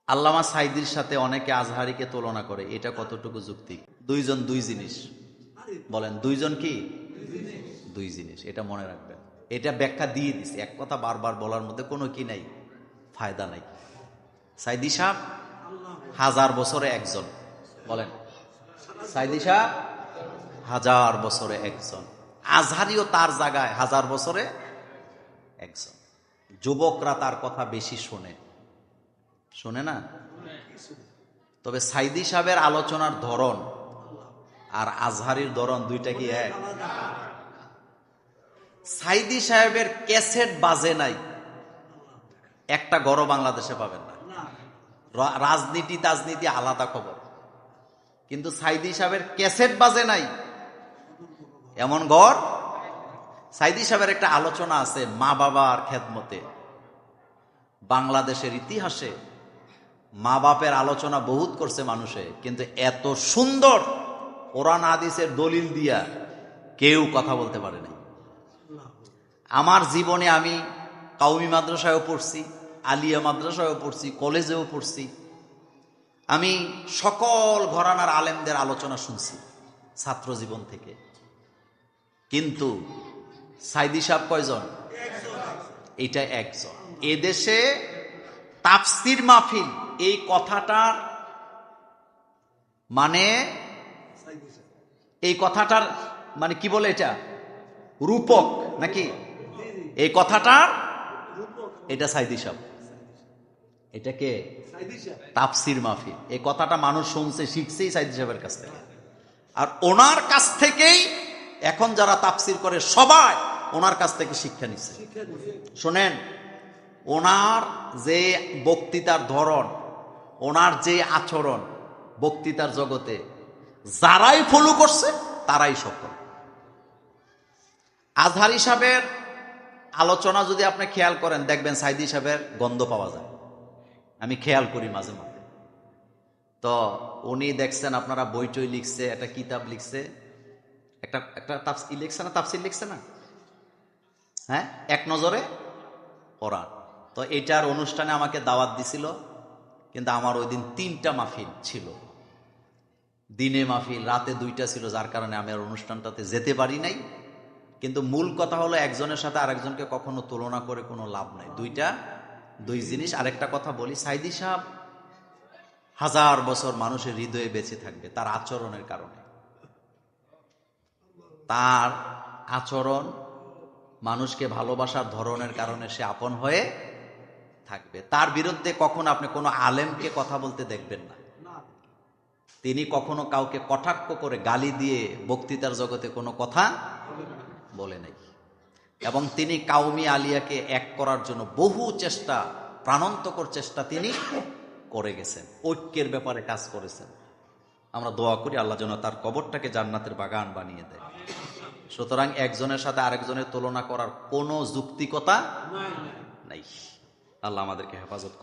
আল্লামা সাইদির সাথে অনেকে আজহারিকে তুলনা করে, এটা কতটুকু যুক্তি? দুইজন দুই জিনিস। বলেন দুইজন কি? দুই জিনিস, এটা মনে রাখবেন। এটা ব্যাখ্যা দিয়ে দিছে, এক কথা বারবার বলার মধ্যে কোনো কি নাই, ফায়দা নাই। সাইদি সাহেব 1000 বছরে একজন। বলেন সাইদি সাহেব 1000 বছরে একজন, আজহারিও তার জায়গায় 1000 বছরে একজন। যুবকরা তার কথা বেশি শোনে না? তবে সাইদি সাহেবের আলোচনার ধরন আর আজহারির ধরন দুইটা কি এক? সাইদি সাহেবের ক্যাসেট বাজে নাই, একটা গড় বাংলাদেশে পাবেন না। রাজনীতি আলাদা খবর, কিন্তু সাইদি সাহেবের ক্যাসেট বাজে নাই এমন গড়। সাইদি সাহেবের একটা আলোচনা আছে মা বাবার খেদমতে। বাংলাদেশের ইতিহাসে মা বাপের আলোচনা বহুত করছে মানুষে, কিন্তু এত সুন্দর কোরআন হাদিসের দলিল দিয়া কেউ কথা বলতে পারে নাই। আমার জীবনে আমি কাউমি মাদ্রাসায়ও পড়ছি, আলিয়া মাদ্রাসায়ও পড়ছি, কলেজেও পড়ছি। আমি সকল ঘরানার আলেমদের আলোচনা শুনছি ছাত্র জীবন থেকে, কিন্তু সাইদি সাহেব কয়জন? এটা একজন। এদেশে তাফসির মাহফিল, এই কথাটার মানে, এই কথাটার মানে কি বলে, এটা রূপক নাকি? এই কথাটার এটা সাইদি সাহেব। এটা কে? তাফসির মাহফিল। এই কথাটা মানুষ শুনছে, শিখছেই সাইদি সাহেবের কাছ থেকে। আর ওনার কাছ থেকেই এখন যারা তাফসির করে সবাই ওনার কাছ থেকে শিক্ষা নিচ্ছে। শোনেন, ওনার যে বক্তৃতার ধরন, ওনার যে আচরণ বক্তৃতার জগতে, যারাই ফলো করছে তারাই সফল। আজহারি সাহেবের আলোচনা যদি আপনি খেয়াল করেন, দেখবেন সাইদি সাহেবের গন্ধ পাওয়া যায়। আমি খেয়াল করি মাঝে মাঝে। তো উনি দেখছেন, আপনারা বইটই লিখছে, একটা কিতাব লিখছে, একটা তাফসীর লিখছে না, তাফসীর লিখছে না, হ্যাঁ, এক নজরে কোরআন। তো এটার অনুষ্ঠানে আমাকে দাওয়াত দিছিল, কিন্তু আমার ওই দিন 3টা মাহফিল ছিল, দিনে মাহফিল, রাতে 2টা ছিল, যার কারণে আমি আর অনুষ্ঠানটাতে যেতে পারি নাই। কিন্তু মূল কথা হলো, একজনের সাথে আরেকজনকে কখনো তুলনা করে কোনো লাভ নাই। দুই জিনিস। আরেকটা কথা বলি, সাইদি সাহেব 1000 বছর মানুষের হৃদয়ে বেঁচে থাকবে তার আচরণের কারণে। তার আচরণ, মানুষকে ভালোবাসার ধরনের কারণে সে আপন হয়ে থাকবে। তার বিরুদ্ধে কখনো আপনি কোনো আলেমকে কথা বলতে দেখবেন না। তিনি কখনো কাউকে কটাক্ষ করে গালি দিয়ে বক্তৃতার জগতে কোনো কথা বলে নাই। এবং তিনি কাউমি আলিয়াকে এক করার জন্য বহু চেষ্টা, প্রাণান্তকর চেষ্টা তিনি করে গেছেন, ঐক্যের ব্যাপারে কাজ করেছেন। আমরা দোয়া করি আল্লাহ যেন তার কবরটাকে জান্নাতের বাগান বানিয়ে দেয়। সুতরাং একজনের সাথে আরেকজনের তুলনা করার কোনো যুক্তিকতা নাই। আল্লাহ আমাদেরকে হেফাজত